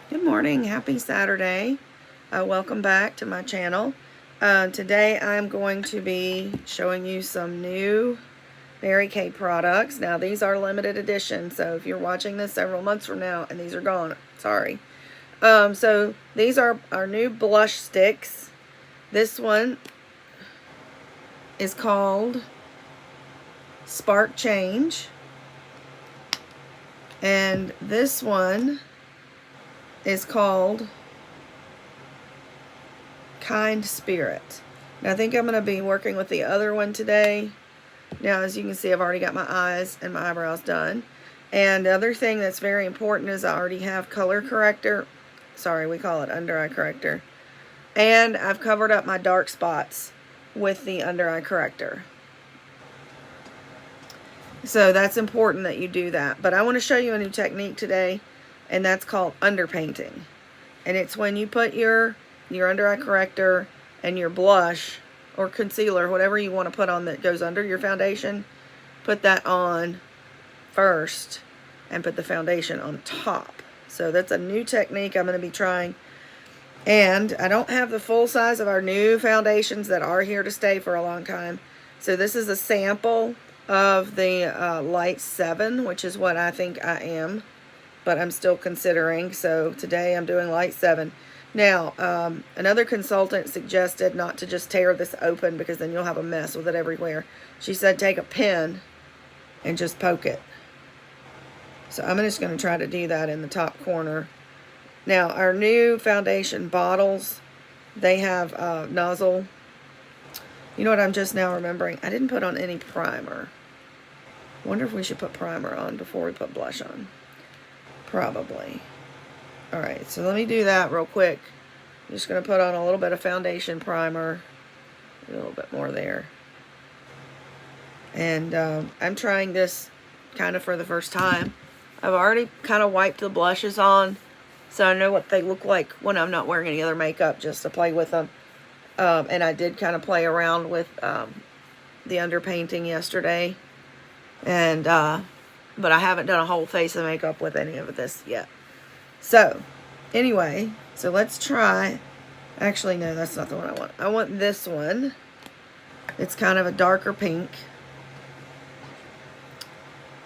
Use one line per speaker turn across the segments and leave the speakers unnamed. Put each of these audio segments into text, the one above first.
Good morning, happy Saturday. Welcome back to my channel. Today I'm going to be showing you some new Mary Kay products. Now these are limited edition, so if you're watching this several months from now and these are gone, sorry. So these are our new blush sticks. This one is called Spark Change, and this one is called Kind Spirit. Now I think I'm going to be working with the other one today. Now as you can see, I've already got my eyes and my eyebrows done. And the other thing that's very important is I already have color corrector. Sorry, we call it under eye corrector. And I've covered up my dark spots with the under eye corrector. So that's important that you do that. But I want to show you a new technique today, and that's called underpainting. And it's when you put your under eye corrector and your blush or concealer, whatever you want to put on that goes under your foundation, put that on first and put the foundation on top. So that's a new technique I'm going to be trying. And I don't have the full size of our new foundations that are here to stay for a long time. So this is a sample of the Light 7, which is what I think I am, but I'm still considering. So today I'm doing Light 7. Now, another consultant suggested not to just tear this open because then you'll have a mess with it everywhere. She said take a pin and just poke it. So I'm just going to try to do that in the top corner. Now, our new foundation bottles, they have nozzle. You know what I'm just now remembering? I didn't put on any primer. Wonder if we should put primer on before we put blush on. Probably. Alright, so let me do that real quick. I'm just going to put on a little bit of foundation primer. A little bit more there. And I'm trying this kind of for the first time. I've already kind of wiped the blushes on, so I know what they look like when I'm not wearing any other makeup, just to play with them. And I did kind of play around with the underpainting yesterday. And but I haven't done a whole face of makeup with any of this yet. So anyway, so let's try. Actually, no, that's not the one I want. I want this one. It's kind of a darker pink.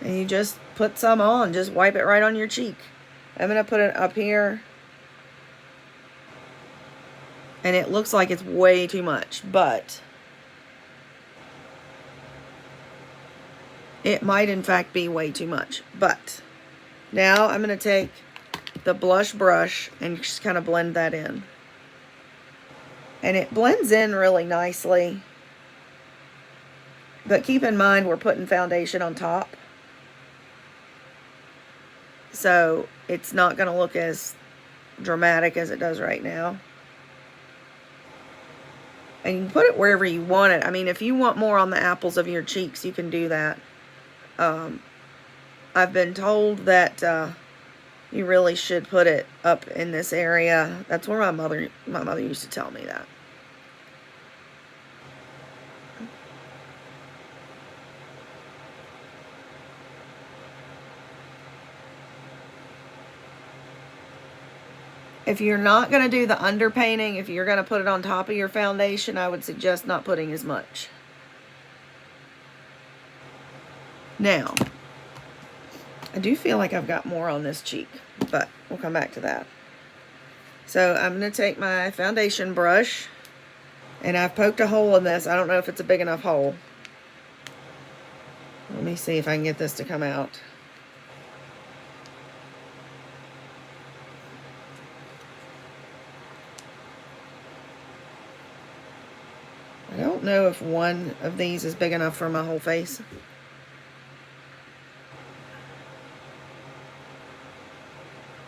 And you just put some on. Just wipe it right on your cheek. I'm going to put it up here. And it looks like it's way too much, but it might in fact be way too much. But now I'm going to take the blush brush and just kind of blend that in. And it blends in really nicely. But keep in mind we're putting foundation on top. So it's not going to look as dramatic as it does right now. And you can put it wherever you want it. I mean, if you want more on the apples of your cheeks, you can do that. I've been told that you really should put it up in this area. That's where my mother used to tell me that. If you're not going to do the underpainting, if you're going to put it on top of your foundation, I would suggest not putting as much. Now, I do feel like I've got more on this cheek, but we'll come back to that. So I'm going to take my foundation brush, and I've poked a hole in this. I don't know if it's a big enough hole. Let me see if I can get this to come out. I don't know if one of these is big enough for my whole face.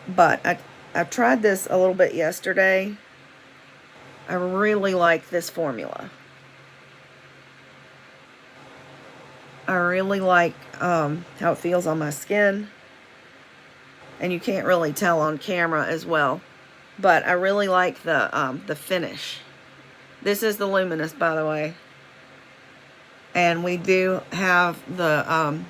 But I've tried this a little bit yesterday. I really like this formula. I really like how it feels on my skin. And you can't really tell on camera as well. But I really like the finish. This is the Luminous, by the way. And we do have the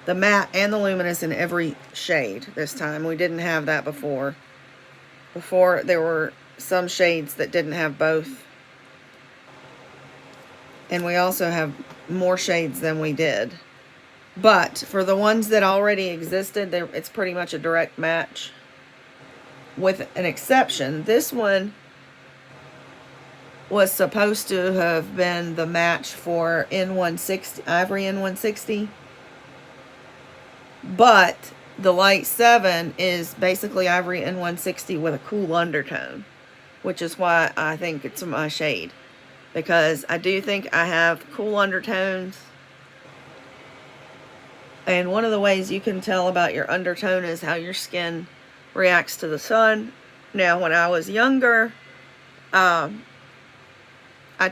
the matte and the luminous in every shade this time. We didn't have that before. Before, there were some shades that didn't have both. And we also have more shades than we did. But for the ones that already existed, it's pretty much a direct match. With an exception, this one was supposed to have been the match for N160, Ivory N160. But the Light 7 is basically Ivory N160 with a cool undertone, which is why I think it's my shade. Because I do think I have cool undertones. And one of the ways you can tell about your undertone is how your skin reacts to the sun. Now, when I was younger, I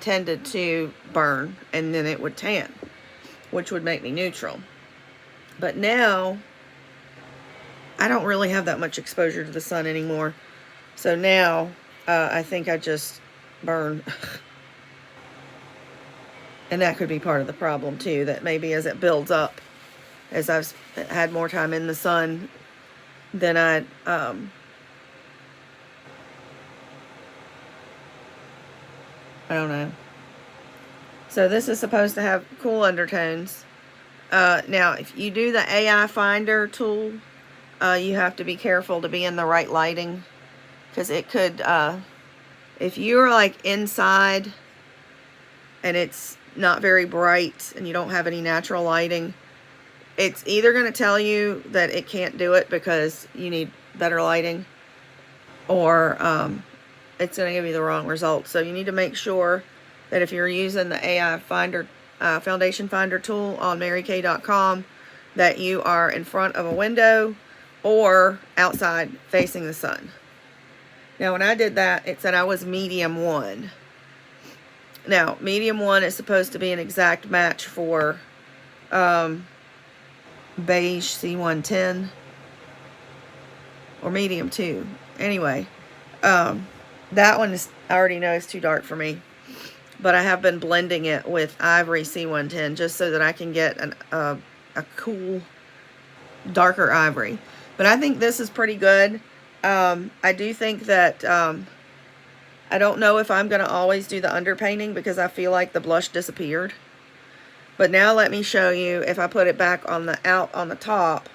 tended to burn and then it would tan, which would make me neutral. But now, I don't really have that much exposure to the sun anymore. So now, I think I just burn. And that could be part of the problem too, that maybe as it builds up, as I've had more time in the sun, then I don't know. So this is supposed to have cool undertones. Now, if you do the AI Finder tool, you have to be careful to be in the right lighting, because it could, if you're like inside and it's not very bright and you don't have any natural lighting, it's either going to tell you that it can't do it because you need better lighting, or it's going to give you the wrong result. So you need to make sure that if you're using the AI Finder, Foundation Finder tool on marykay.com, that you are in front of a window or outside facing the sun. Now, when I did that, it said I was medium 1. Now, medium 1 is supposed to be an exact match for beige C110, or medium 2. Anyway, that one is, I already know, is too dark for me. But I have been blending it with Ivory C110 just so that I can get a cool, darker ivory. But I think this is pretty good. I do think that I don't know if I'm going to always do the underpainting because I feel like the blush disappeared. But now let me show you if I put it back on the top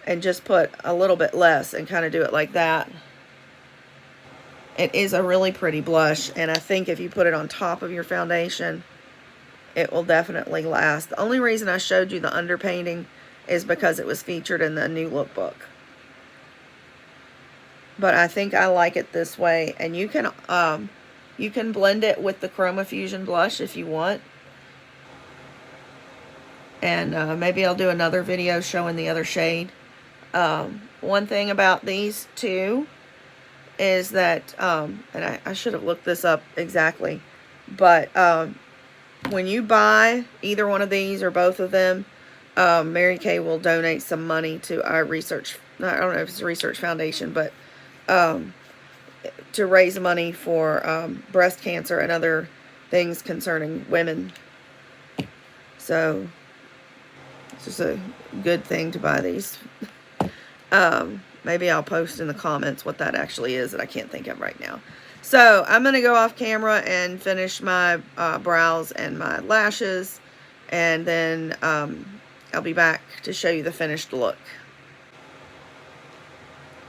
and just put a little bit less and kind of do it like that. It is a really pretty blush, and I think if you put it on top of your foundation, it will definitely last. The only reason I showed you the underpainting is because it was featured in the new lookbook. But I think I like it this way, and you can blend it with the Chroma Fusion blush if you want. And maybe I'll do another video showing the other shade. One thing about these two is that, and I should have looked this up exactly, but when you buy either one of these or both of them, Mary Kay will donate some money to our research, I don't know if it's a research foundation, but to raise money for breast cancer and other things concerning women. So it's just a good thing to buy these. Maybe I'll post in the comments what that actually is that I can't think of right now. So I'm going to go off camera and finish my brows and my lashes. And then I'll be back to show you the finished look.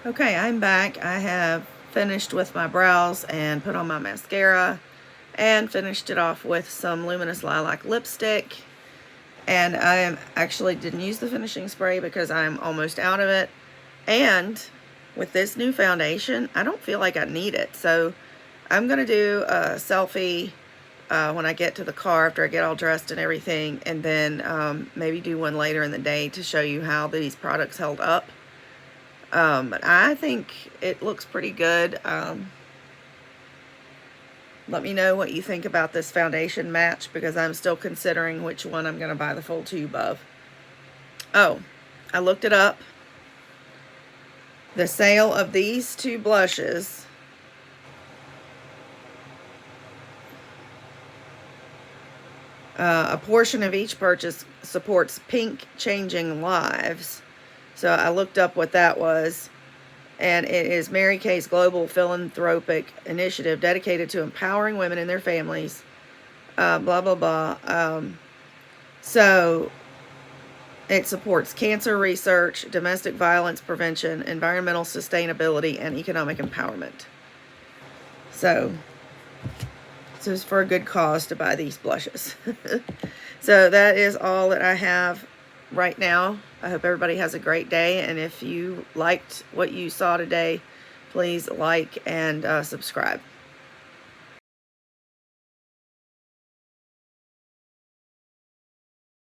Okay, I'm back. I have finished with my brows and put on my mascara. And finished it off with some Luminous Lilac lipstick. And I actually didn't use the finishing spray because I'm almost out of it. And with this new foundation, I don't feel like I need it. So I'm going to do a selfie when I get to the car after I get all dressed and everything. And then maybe do one later in the day to show you how these products held up. But I think it looks pretty good. Let me know what you think about this foundation match, because I'm still considering which one I'm going to buy the full tube of. Oh, I looked it up. The sale of these two blushes A portion of each purchase supports Pink Changing Lives. So I looked up what that was, and it is Mary Kay's global philanthropic initiative dedicated to empowering women and their families. Blah, blah, blah. So it supports cancer research, domestic violence prevention, environmental sustainability, and economic empowerment. So it's for a good cause to buy these blushes. So that is all that I have right now. I hope everybody has a great day. And if you liked what you saw today, please like and subscribe.